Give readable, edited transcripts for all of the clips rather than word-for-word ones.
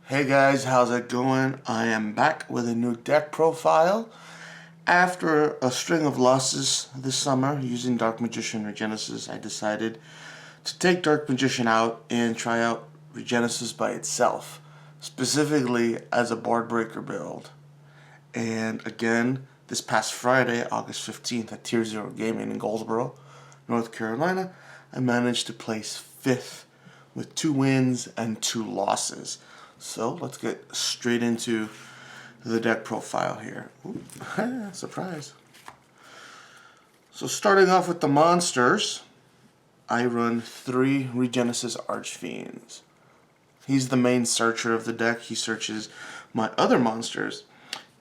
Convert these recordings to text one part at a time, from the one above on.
Hey guys, how's it going? I am back with a new deck profile. After a string of losses this summer using Dark Magician Regenesis, I decided to take Dark Magician out and try out Regenesis by itself, specifically as a Board Breaker build. And again, this past Friday, August 15th at Tier Zer0 Gaming in Goldsboro, North Carolina, I managed to place 5th with 2 wins and 2 losses. So let's get straight into the deck profile here. Ooh, surprise. So starting off with the monsters, I run 3 Regenesis Archfiends. He's the main searcher of the deck. He searches my other monsters.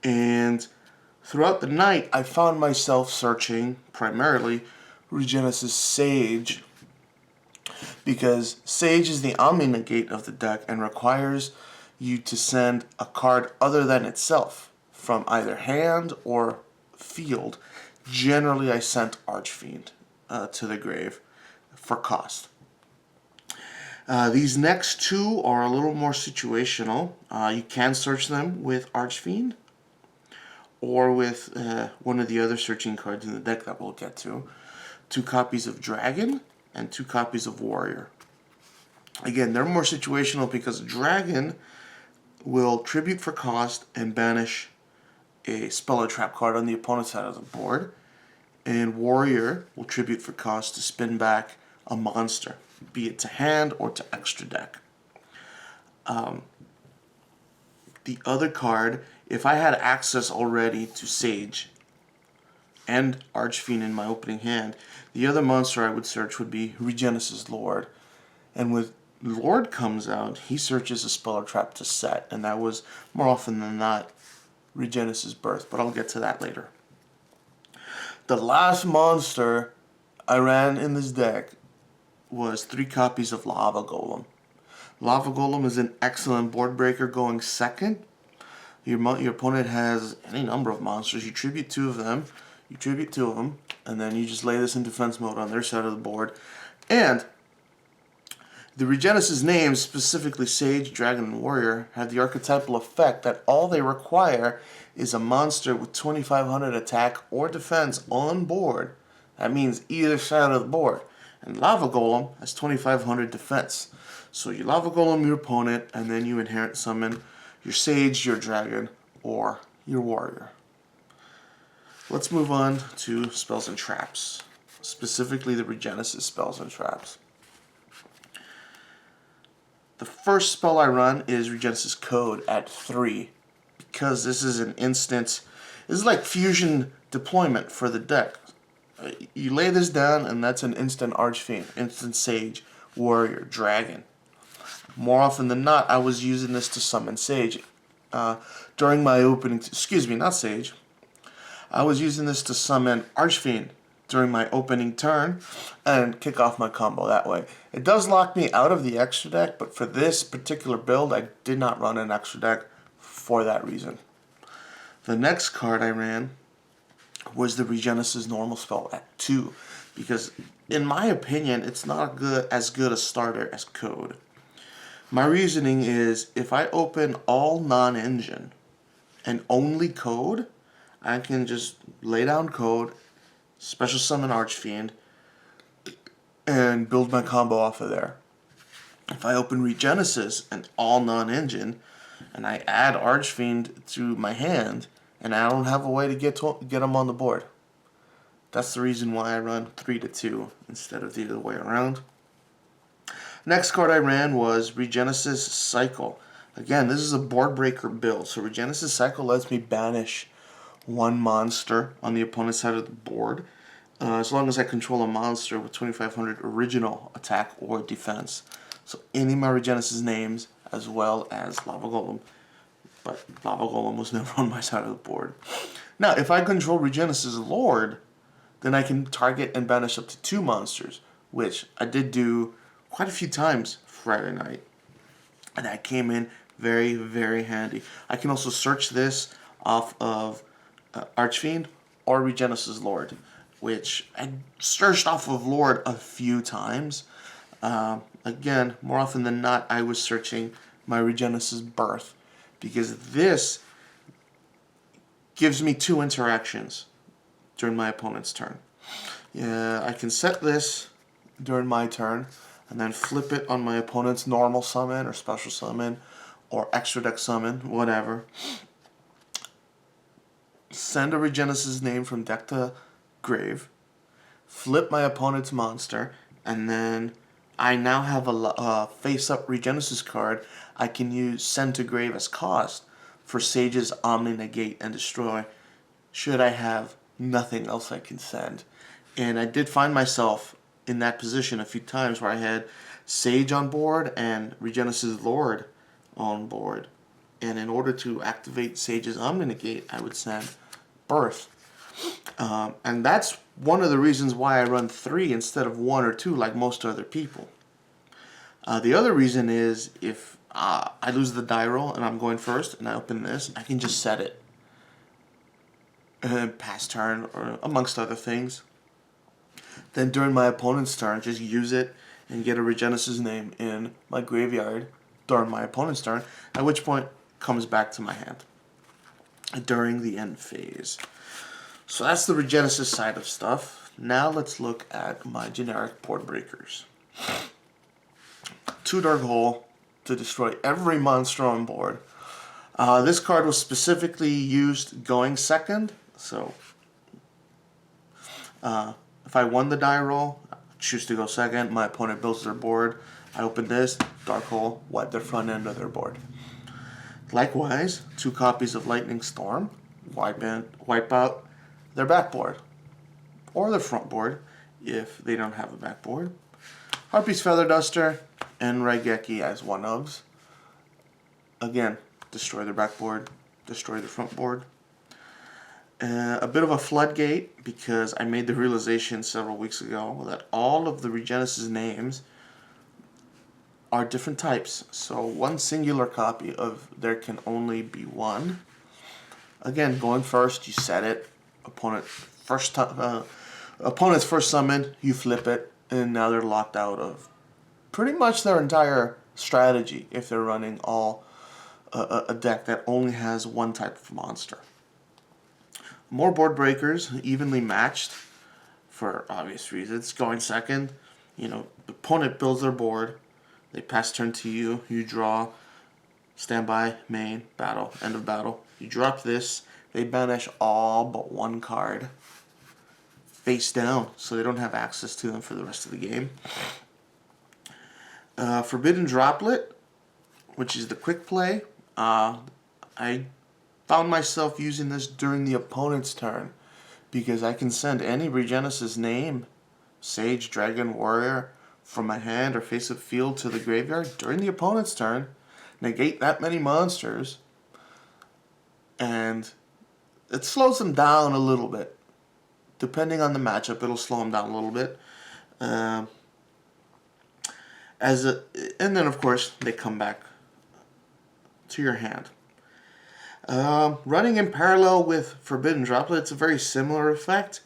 And throughout the night, I found myself searching primarily Regenesis Sage, because Sage is the omni-negate of the deck and requires you to send a card other than itself from either hand or field. Generally, I sent Archfiend to the grave for cost. These next 2 are a little more situational. You can search them with Archfiend or with one of the other searching cards in the deck that we'll get to. 2 copies of Dragon and 2 copies of Warrior. Again, they're more situational because Dragon will tribute for cost and banish a spell or trap card on the opponent's side of the board, and Warrior will tribute for cost to spin back a monster, be it to hand or to extra deck. The other card, if I had access already to Sage and Archfiend in my opening hand, the other monster I would search would be Regenesis Lord. And with Lord comes out, he searches a spell or trap to set, and that was more often than not Regenesis Birth, but I'll get to that later. The last monster I ran in this deck was 3 copies of Lava Golem. Lava Golem is an excellent board breaker going second. Your opponent has any number of monsters. You tribute 2 of them, and then you just lay this in defense mode on their side of the board. And the Regenesis names, specifically Sage, Dragon, and Warrior, have the archetypal effect that all they require is a monster with 2500 attack or defense on board. That means either side of the board. And Lava Golem has 2500 defense. So you Lava Golem your opponent, and then you inherent summon your Sage, your Dragon, or your Warrior. Let's move on to spells and traps, specifically the Regenesis spells and traps. The first spell I run is Regenesis Code at 3, because this is an instant, this is like fusion deployment for the deck. You lay this down and that's an instant Archfiend, instant Sage, Warrior, Dragon. More often than not, I was using this to summon Sage. During my opening, not Sage. I was using this to summon Archfiend during my opening turn and kick off my combo that way. It does lock me out of the extra deck, but for this particular build, I did not run an extra deck for that reason. The next card I ran was the Regenesis normal spell at 2, because in my opinion, it's not as good a starter as Code. My reasoning is, if I open all non-engine and only Code, I can just lay down Code, special summon Archfiend, and build my combo off of there. If I open Regenesis and all non-engine, and I add Archfiend to my hand, and I don't have a way to get them on the board. That's the reason why I run 3-2 instead of the other way around. Next card I ran was Regenesis Cycle. Again, this is a board breaker build, so Regenesis Cycle lets me banish 1 monster on the opponent's side of the board, as long as I control a monster with 2500 original attack or defense. So any of my Regenesis names, as well as Lava Golem, but Lava Golem was never on my side of the board. Now, if I control Regenesis Lord, then I can target and banish up to 2 monsters, which I did do quite a few times Friday night. And that came in very, very handy. I can also search this off of Archfiend or Regenesis Lord, which I searched off of Lord a few times. Again, more often than not, I was searching my Regenesis Birth, because this gives me 2 interactions during my opponent's turn. Yeah, I can set this during my turn and then flip it on my opponent's normal summon or special summon or extra deck summon, whatever. Send a Regenesis name from deck to grave, flip my opponent's monster, and then I now have a face-up Regenesis card I can use send to grave as cost for Sage's Omni Negate and Destroy, should I have nothing else I can send. And I did find myself in that position a few times where I had Sage on board and Regenesis Lord on board. And in order to activate Sage's Omni Negate, I would send Birth. And that's one of the reasons why I run 3 instead of 1 or 2 like most other people. The other reason is if I lose the die roll and I'm going first and I open this, I can just set it. Pass turn or amongst other things. Then during my opponent's turn, just use it and get a Regenesis name in my graveyard during my opponent's turn, at which point it comes back to my hand during the end phase. So that's the Regenesis side of stuff. Now let's look at my generic board breakers. 2 Dark Hole to destroy every monster on board. This card was specifically used going second, so if I won the die roll, choose to go second, my opponent builds their board, I open this, Dark Hole, wipe their front end of their board. Likewise, 2 copies of Lightning Storm, wipe out their backboard, or their front board if they don't have a backboard. Harpy's Feather Duster and Raigeki as one-ofs. Again, destroy their backboard, destroy their front board. A bit of a floodgate, because I made the realization several weeks ago that all of the Regenesis names are different types. So one singular copy of there can only be one. Again, going first, you set it. Opponent's first summon, you flip it, and now they're locked out of pretty much their entire strategy if they're running a deck that only has one type of monster. More board breakers, evenly matched for obvious reasons. Going second, the opponent builds their board, they pass turn to you, you draw, standby, main, battle, end of battle. You drop this, they banish all but 1 card face down, so they don't have access to them for the rest of the game. Forbidden Droplet, which is the quick play. I found myself using this during the opponent's turn because I can send any Regenesis name, Sage, Dragon, Warrior, from my hand or face of field to the graveyard during the opponent's turn, negate that many monsters, and it slows them down a little bit. Depending on the matchup, it'll slow them down a little bit. And then, of course, they come back to your hand. Running in parallel with Forbidden Droplet, it's a very similar effect.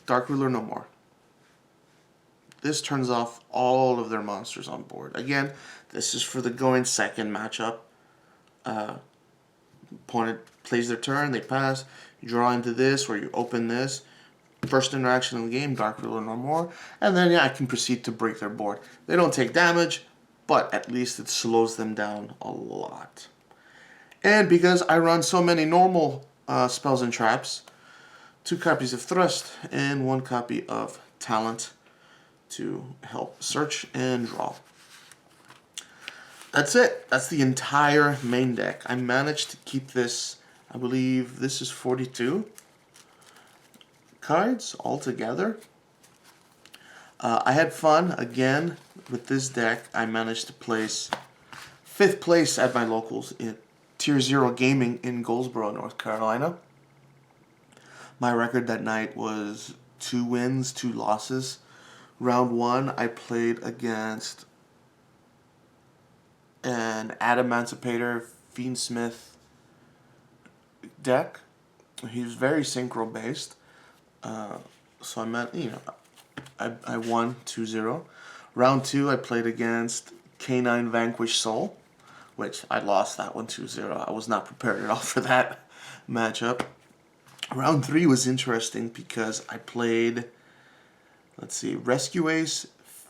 Dark Ruler no more. This turns off all of their monsters on board. Again, this is for the going second matchup. Opponent plays their turn, they pass, you draw into this, or you open this. First interaction in the game, Dark Ruler no more. And then, I can proceed to break their board. They don't take damage, but at least it slows them down a lot. And because I run so many normal spells and traps, 2 copies of Thrust and 1 copy of Talent to help search and draw. That's it. That's the entire main deck. I managed to keep this, I believe this is 42 cards altogether. I had fun again with this deck. I managed to place 5th place at my locals in Tier Zer0 Gaming in Goldsboro, North Carolina. My record that night was 2 wins, 2 losses. Round 1, I played against an Adamantipator Fiendsmith deck. He was very synchro based. So I won 2-0. Round 2, I played against Canine Vanquish Soul, which I lost that one 2-0. I was not prepared at all for that matchup. Round 3 was interesting because I played, let's see, Rescue Ace,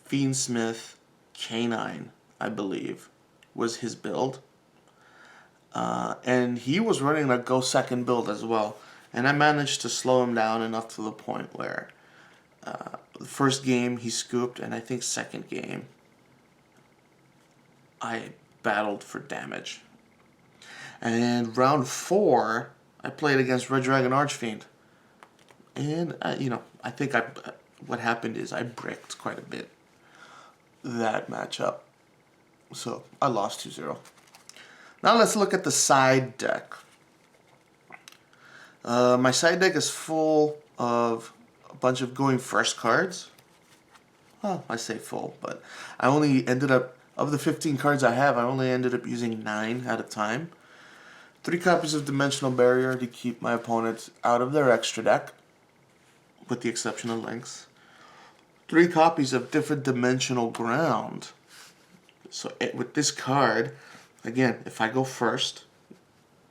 Fiendsmith, Canine, I believe, was his build. And he was running a go second build as well. And I managed to slow him down enough to the point where the first game he scooped, and I think second game I battled for damage. And round 4, I played against Red Dragon Archfiend. And, I think what happened is I bricked quite a bit that matchup. So I lost 2-0. Now let's look at the side deck. My side deck is full of a bunch of going first cards. Well, I say full, but I only ended up, of the 15 cards I have, I only ended up using 9 at a time. 3 copies of Dimensional Barrier to keep my opponents out of their extra deck, with the exception of Lynx. 3 copies of Different Dimensional Ground. So with this card, again, if I go first,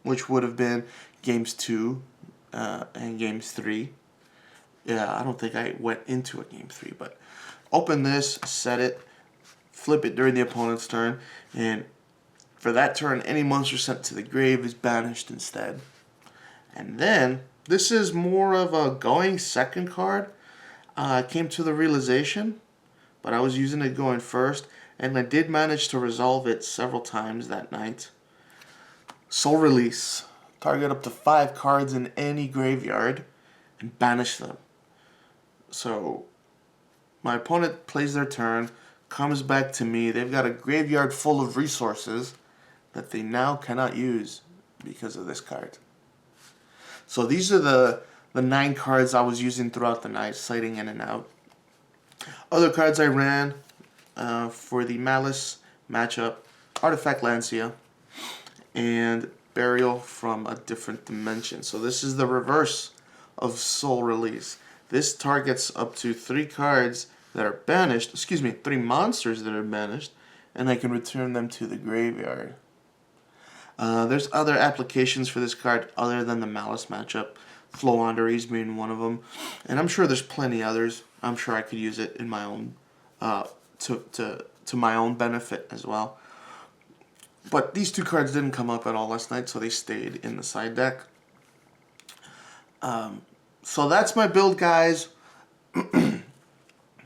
which would have been games 2 and games 3. Yeah, I don't think I went into a game 3, but open this, set it, flip it during the opponent's turn, and for that turn, any monster sent to the grave is banished instead. And then, this is more of a going second card. I came to the realization, but I was using it going first, and I did manage to resolve it several times that night. Soul Release. Target up to 5 cards in any graveyard and banish them. So, my opponent plays their turn, comes back to me. They've got a graveyard full of resources that they now cannot use because of this card. So these are the 9 cards I was using throughout the night, sliding in and out. Other cards I ran for the Malice matchup, Artifact Lancia, and Burial from a Different Dimension. So this is the reverse of Soul Release. This targets up to 3 cards that are banished, 3 monsters that are banished, and I can return them to the graveyard. There's other applications for this card other than the Malice matchup, Flow Wanderers being one of them, and I'm sure there's plenty others. I'm sure I could use it in my own, to my own benefit as well. But these 2 cards didn't come up at all last night, so they stayed in the side deck. So that's my build, guys.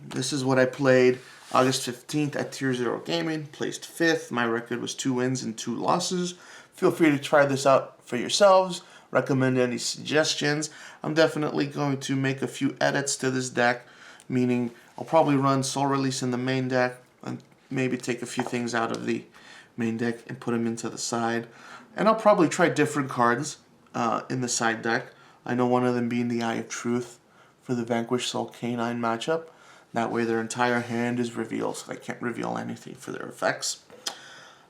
This is what I played August 15th at Tier Zer0 Gaming. Placed 5th. My record was 2 wins and 2 losses. Feel free to try this out for yourselves. Recommend any suggestions. I'm definitely going to make a few edits to this deck, meaning I'll probably run Soul Release in the main deck and maybe take a few things out of the main deck and put them into the side. And I'll probably try different cards in the side deck. I know one of them being the Eye of Truth for the Vanquish Soul Canine matchup. That way their entire hand is revealed, so they can't reveal anything for their effects.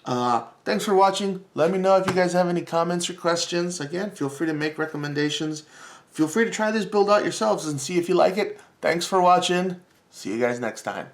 Thanks for watching. Let me know if you guys have any comments or questions. Again, feel free to make recommendations. Feel free to try this build out yourselves and see if you like it. Thanks for watching. See you guys next time.